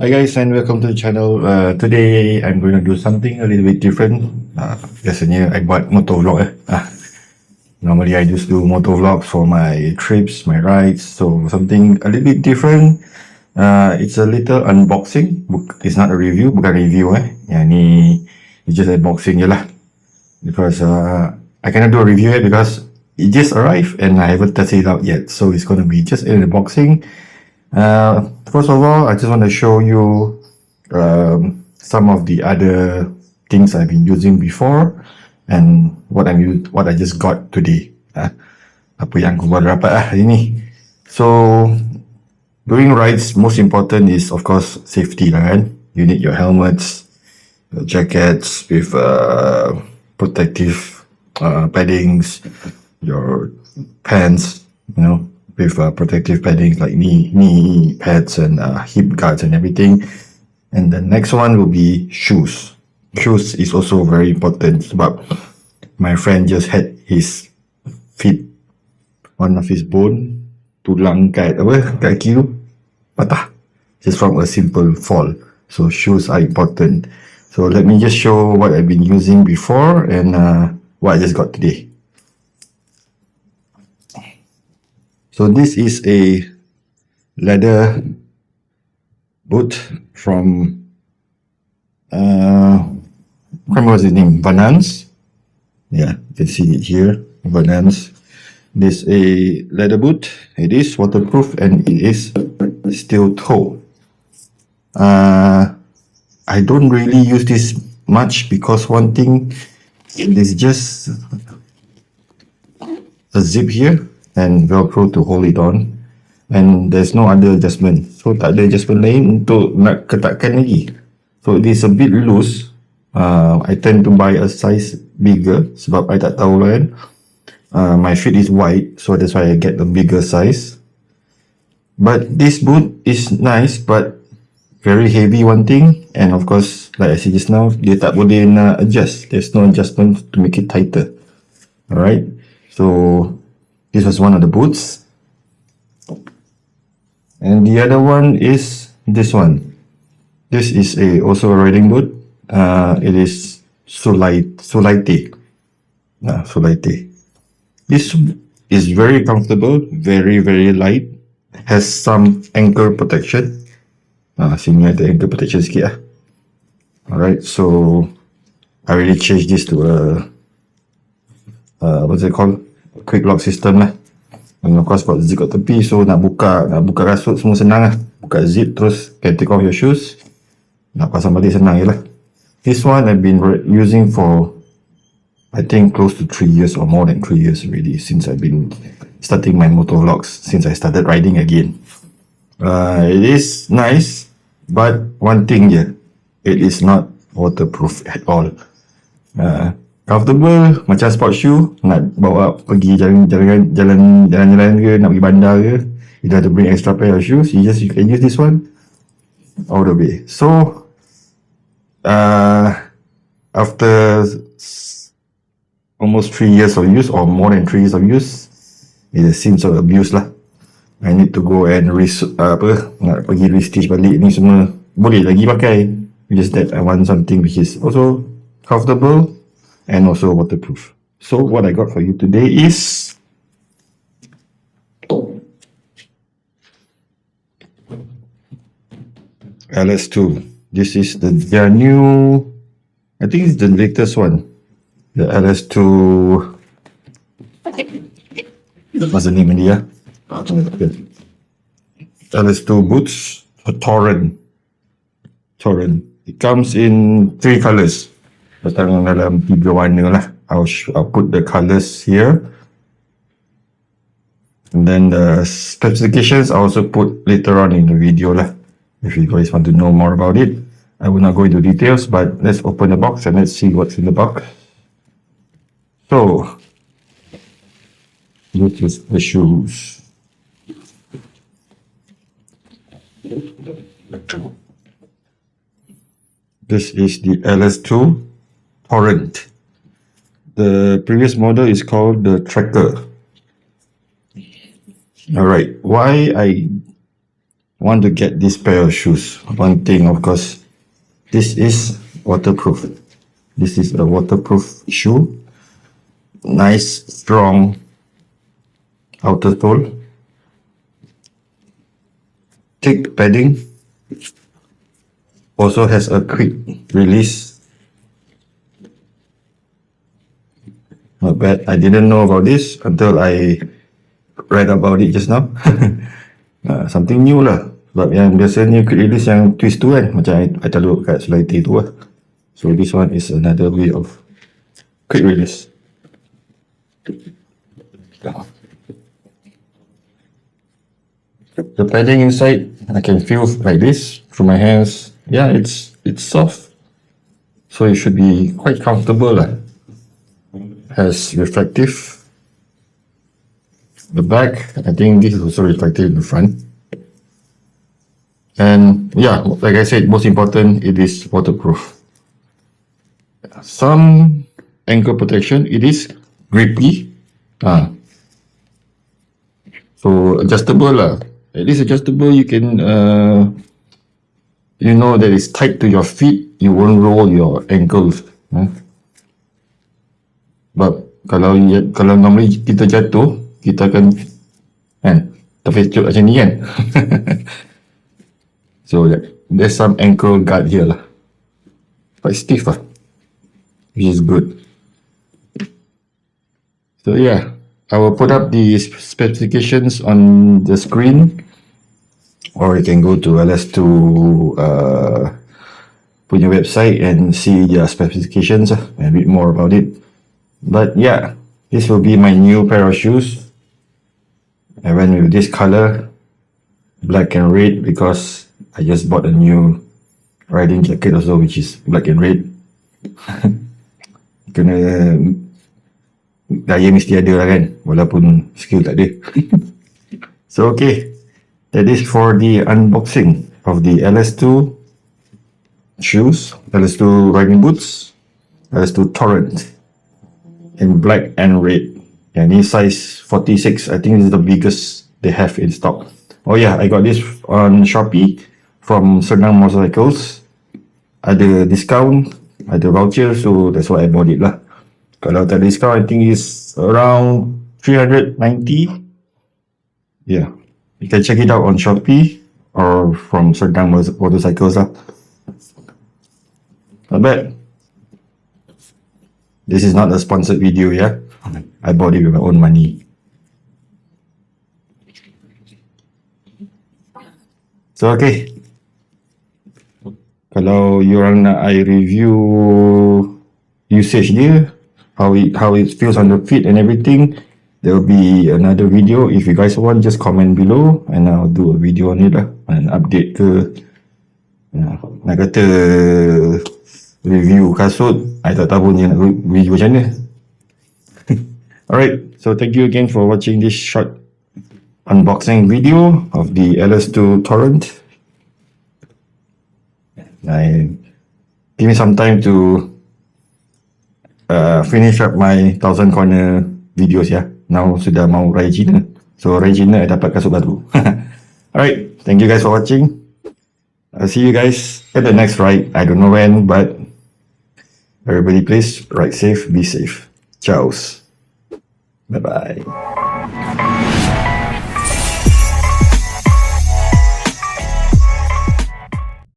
Hi guys and welcome to the channel. Today I'm going to do something a little bit different. Biasanya I buat motor vlog. Normally I just do motor vlogs for my trips, my rides. So something a little bit different. It's a little unboxing. It's not a review, bukan review Yang ni it's just unboxing je lah. Because I cannot do a review because it just arrived and I haven't tested it out yet. So it's going to be just an unboxing. First of all, I just want to show you some of the other things I've been using before and what I just got today. Apa yang aku baru dapat hari ni. So during rides, most important is of course safety lah kan. You need your helmets, your jackets with protective paddings, your pants, with protective paddings like knee pads and hip guards and everything. And the next one will be shoes. Shoes is also very important sebab my friend just had his feet, one of his bone, tulang kat kaki tu patah just from a simple fall. So shoes are important. So let me just show what I've been using before and what I just got today. So this is a leather boot from what was his name? Vanance. Yeah, you can see it here. Vanance. This is a leather boot. It is waterproof and it is steel toe. I don't really use this much because one thing, it is just a zip here and velcro to hold it on, and there's no other adjustment. So tak ada adjustment lain untuk nak ketatkan lagi. So it is a bit loose. I tend to buy a size bigger sebab I tak tahu lah kan. My feet is wide, so that's why I get the bigger size. But this boot is nice but very heavy, one thing, and of course like I said just now, dia tak boleh nak adjust. There's no adjustment to make it tighter. Alright, so this was one of the boots. And the other one is this one. This is also a riding boot. It is Solaite. This is very comfortable, very light. Has some ankle protection. Sini ada ankle protection sikit lah. Alright, so I really changed this to a what's it called? Quick lock system lah. And of course got zip kat tepi, so nak buka kasut semua senang lah. Buka zip terus can take off your shoes. Nak pasang balik senang je lah. This one I've been using for I think close to 3 years or more than 3 years already, since I've been starting my motor vlogs, since I started riding again. It is nice, but one thing je, it is not waterproof at all. Comfortable macam sport shoe, nak bawa pergi jalan-jalan ke, nak pergi bandar ke, you don't have to bring extra pair of shoes, you can use this one all the way. So after almost 3 years of use or more than 3 years of use, it seems of abuse lah. I need to go and nak pergi restitch balik ni semua, boleh lagi pakai, just that I want something which is also comfortable and also waterproof. So what I got for you today is LS2. This is their new, I think it's the latest one, the LS2, what's the name in here? LS2 boots Torrent. It comes in 3 colors. Datang dalam 3 warna lah. I'll put the colors here. And then the specifications I also put later on in the video lah. If you guys want to know more about it. I will not go into details, but let's open the box and let's see what's in the box. So, this is the shoes. This is the LS2 Torrent. The previous model is called the Tracker. Alright, why I want to get this pair of shoes. One thing, of course, this is waterproof. This is a waterproof shoe. Nice, strong outer sole. Thick padding. Also has a quick release. Not bad. I didn't know about this until I read about it just now. Something new lah. Sebab yang biasanya quick release yang twist tu kan, macam I taruh kat selai tu lah. So this one is another way of quick release. The padding inside, I can feel like this through my hands. Yeah, it's soft, so it should be quite comfortable lah. Has reflective. The back, I think this is also reflective in the front. And yeah, like I said, most important, it is waterproof. Some ankle protection, it is grippy. So adjustable lah. At least adjustable, you can, you know that it's tight to your feet, you won't roll your ankles. But kalau normally kita jatuh, kita akan terfecuk macam ni kan. So there's some ankle guard here lah. Quite stiff lah, which is good. So yeah, I will put up the specifications on the screen, or you can go to LS2 punya website and see their specifications and read more about it. But yeah, this will be my new pair of shoes. I went with this color, black and red, because I just bought a new riding jacket also, which is black and red. Kena gaya mesti ada lah kan, walaupun skill tak ada. So okay, that is for the unboxing of the LS2 shoes, LS2 riding boots, LS2 Torrent in black and red. And in size 46, I think this is the biggest they have in stock. Oh yeah, I got this on Shopee from Senang Motorcycles. Ada discount, ada voucher, so that's why I bought it lah. Kalau tak ada discount, I think it's around 390. Yeah, you can check it out on Shopee or from Senang Motorcycles lah. Not bad. This is not a sponsored video, yeah. I bought it with my own money. So okay, kalau you orang nak I review usage dia, how it feels on the feet and everything, there will be another video. If you guys want, just comment below and I'll do a video on it lah, an update ke. Nak kata review kasut, I tak tahu ni nak review macam mana. Alright, so thank you again for watching this short unboxing video of the LS2 Torrent. Give me some time to finish up my 1000 corner videos ya. Now sudah mau raya Cina, so raya Cina I dapat kasut baru. Alright, thank you guys for watching. I'll see you guys at the next ride. I don't know when, but everybody please ride safe, be safe. Ciao. Bye bye.